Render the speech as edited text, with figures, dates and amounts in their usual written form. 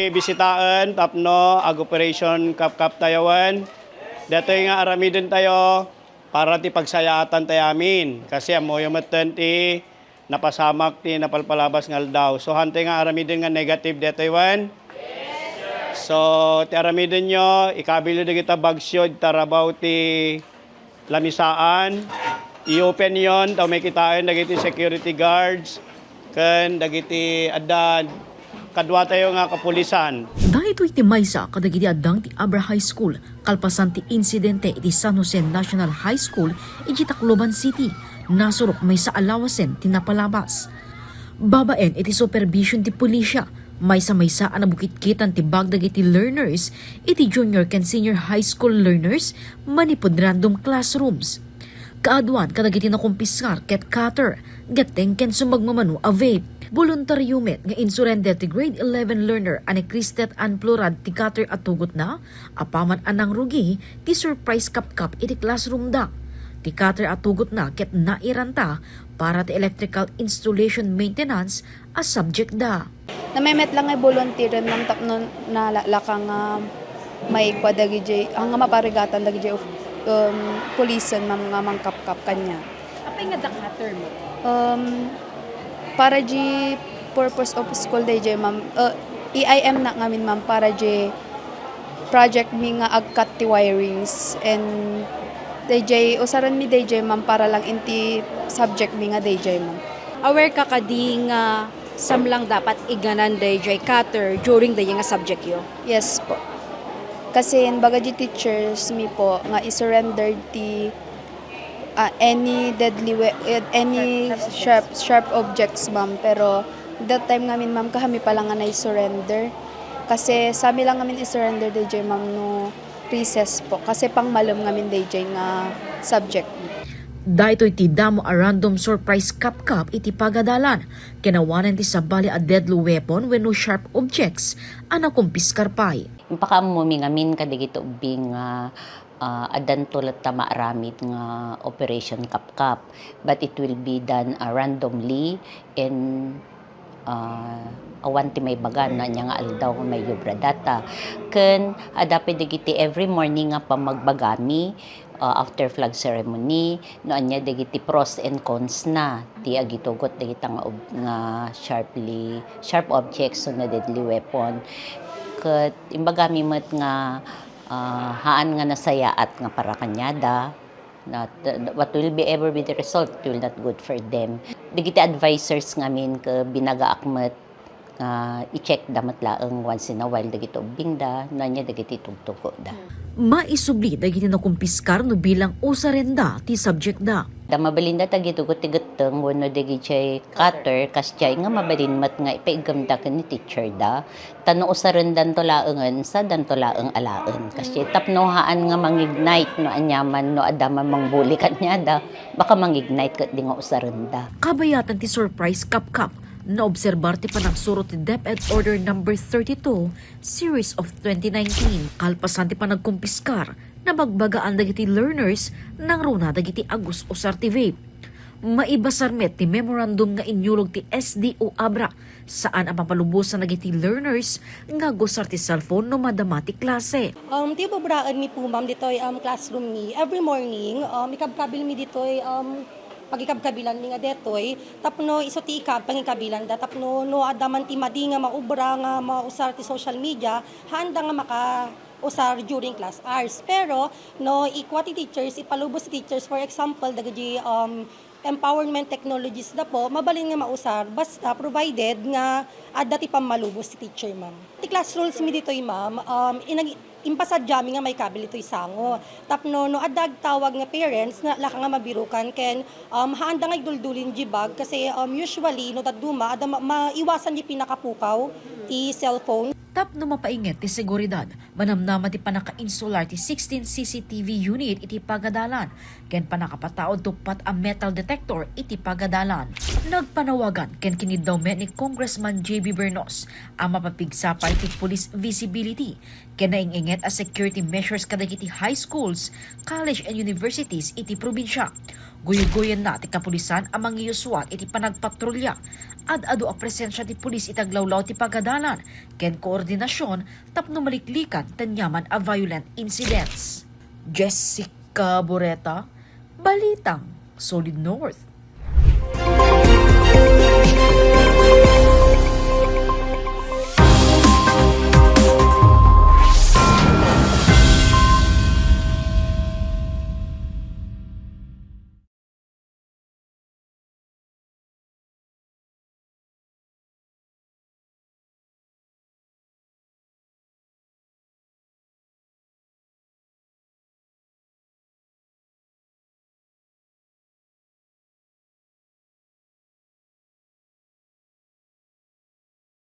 bisitaan tapno ag operation kap tayawan. Datoy nga aramidin tayo para ti pagsayaatan tayamin. Kasi amo yung ti napasamak ti napalpalabas ngal daw. So hante nga aramidin nga negative datoy wan. So ti aramidin nyo, ikabilo di kita bagsyod tarabaw ti lamisaan. I-open yon, taw may kitain dagiti security guards. Ken dagiti adan kadwa tayo nga kapulisan. Dahito iti maysa kadagiti addang ti Abra High School kalpasan ti insidente iti San Jose National High School iti Tacloban City. Nasurok may sa alawasen ti napalabas. Babaen iti supervision ti pulisya. Maysa-maysa ang nabukit-kitan ti bagdag iti learners iti junior ken senior high school learners manipod random classrooms. Kaadwan kadagiti na kumpiskar ket cutter gateng ken sumagmamano a vape. Voluntaryumet nga insurrender ti grade 11 learner ani Cristet Ann Plurad ti cutter at tugot na apaman anang rugi ti surprise kap iti classroom da. Ti cutter at tugot na ket nairanta para ti electrical installation maintenance as subject da. Namemet lang ay volunteer ng tapno na lakang may kwadagi jay ang maparigatan dagi jay pulisan mga mangkap-kap kanya. Apa nga the cutter mo? Para di purpose of school day jay ma'am. EIM na ngamin ma'am para di project mi nga agkat ti wirings and DJ usaran mi DJ ma'am para lang inti subject mi nga DJ ma'am. Aware ka kadi nga samlang dapat iganan DJ cutter during the nga subject yo? Yes po. Kasi in baga di teachers mi po nga i-surrender ti any any sharp objects ma'am, pero that time ngamin ma'am kami pa lang nga na-surrender kasi sami lang ngamin i-surrender DJ ma'am no recess po kasi pang malum ngamin DJ nga subject. Dahito iti damo a random surprise kap iti pagadalan. Kinawanan ti sabali a deadly weapon when no sharp objects ana kumpiskar pay. Impakam mo mingamin kadigito ubing adan tulat ta maaramid nga operation kap but it will be done randomly and awan ti may bagan na niya nga aldaw nga may yubra data ken adapid digiti every morning nga pamagbagami after flag ceremony no anya digiti pros and cons na ti agitugot digiti nga sharp objects so na deadly weapon ket imbagami met nga haan nga nasayaat nga para kanyada not what will be ever be the result will not good for them. Digiti advisors ngamin ke binagaakmet i-check damat laeng once in a while dagiti ubing da nanya dagiti tugtuko da. Maisubli dagiti na kumpiskar no bilang usarenda ti subject da. Da mabalinda tagitugot ti geteng wenno dagiti cutter kasjay nga mabalinmat nga ipaigamda ken ni teacher da. Tano usarendan to laengen sa danto laeng alaen kasi tapno haan nga mangignite no anyaman no adama mangbuli kanyada baka mangignite ket di nga usarenda. Kabayatan ti surprise kap naobserbar ti panagsurot ti DepEd Order No. 32, Series of 2019. Kalpasan ti panagkumpiskar na magbagaan dagiti learners nang runa dagiti agus usar ti vape. Maibasarmet ti memorandum nga inyulog ti SDO Abra saan ang mapalubusan dagiti learners nga gusar ti cellphone no madama ti klase. Ti babraan mi po ma'am ditoy classroom mi every morning ikabkabil mi ditoy pagikabkabilan ni nga detoy tapno iso ti pangikabilan da tapno no adaman ti madi nga maubra nga mausar ti social media handa nga usar during class hours pero no equity teachers ipalubos ti teachers for example dagiti empowerment technologies da po mabalin nga mausar basta provided nga adda ti pamalubos ti teacher ma'am. Ti class rules mi ditoy ma'am impasad jami nga may kabil ito'y sango. Tapno no adag tawag nga parents na laka nga mabirukan ken haanda nga igduldulin jibag kasi usually no daduma ada maiwasan di pinakapukaw ti cellphone. Tapno mapainget ti seguridad manamnama ti panaka-insular ti 16 CCTV unit iti pagadalan ken panakapataod tupat a metal detector iti pagadalan. Nagpanawagan ken kini daw ni Congressman JB Bernos ang mapapigsapay ti police visibility ken nainginget a security measures kadagiti high schools, college and universities iti probinsya. Guyugoyen na ti kapulisan ang mangiyuswat iti panagpatrolya at adu a presensya ti pulis itaglawlaw ti pagadalan ken koordinasyon tapno maliklikan tanyaman a violent incidents. Jessica Boreta, Balitang Solid North.